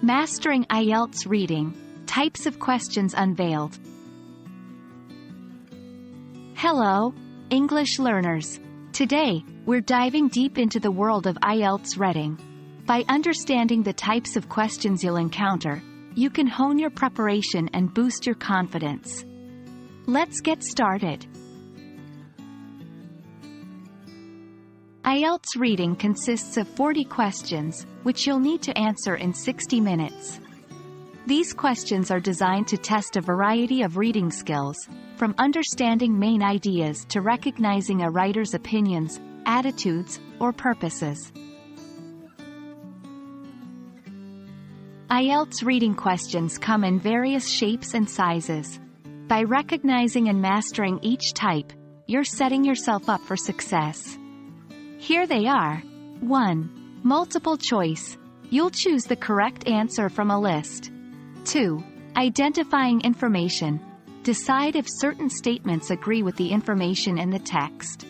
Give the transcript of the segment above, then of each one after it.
Mastering IELTS Reading, Types of Questions Unveiled. Hello, English learners. Today, we're diving deep into the world of IELTS Reading. By understanding the types of questions you'll encounter, you can hone your preparation and boost your confidence. Let's get started. IELTS Reading consists of 40 questions, which you'll need to answer in 60 minutes. These questions are designed to test a variety of reading skills, from understanding main ideas to recognizing a writer's opinions, attitudes, or purposes. IELTS reading questions come in various shapes and sizes. By recognizing and mastering each type, you're setting yourself up for success. Here they are. 1. Multiple choice. You'll choose the correct answer from a list. 2. Identifying information. Decide if certain statements agree with the information in the text.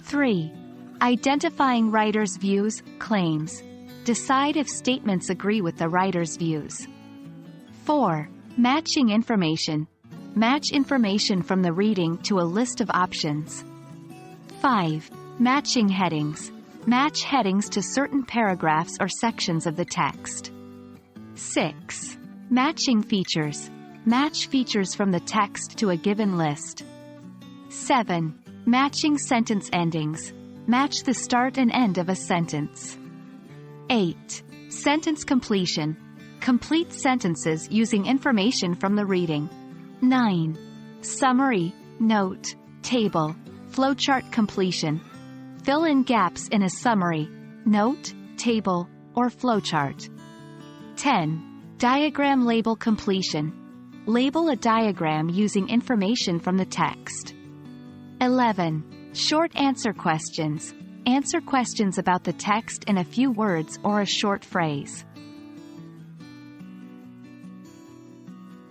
3. Identifying writer's views, claims. Decide if statements agree with the writer's views. 4. Matching information. Match information from the reading to a list of options. 5. Matching headings. Match headings to certain paragraphs or sections of the text. 6. Matching features. Match features from the text to a given list. 7. Matching sentence endings. Match the start and end of a sentence. 8. Sentence completion. Complete sentences using information from the reading. 9. Summary, note, table, flowchart completion. Fill in gaps in a summary, note, table, or flowchart. 10. Diagram label completion. Label a diagram using information from the text. 11. Short answer questions. Answer questions about the text in a few words or a short phrase.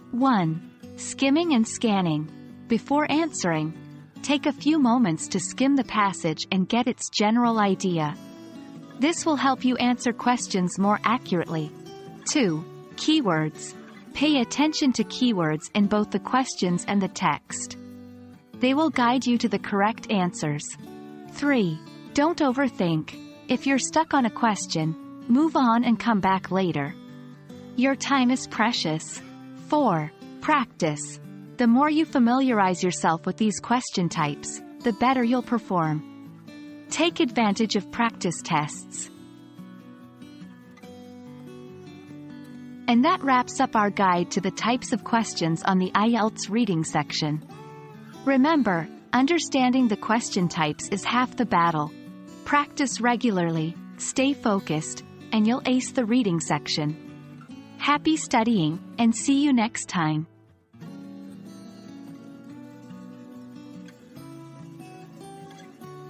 1. Skimming and scanning. Before answering, take a few moments to skim the passage and get its general idea. This will help you answer questions more accurately. 2. Keywords. Pay attention to keywords in both the questions and the text. They will guide you to the correct answers. 3. Don't overthink. If you're stuck on a question, move on and come back later. Your time is precious. 4. Practice. The more you familiarize yourself with these question types, the better you'll perform. Take advantage of practice tests. And that wraps up our guide to the types of questions on the IELTS reading section. Remember, understanding the question types is half the battle. Practice regularly, stay focused, and you'll ace the reading section. Happy studying, and see you next time.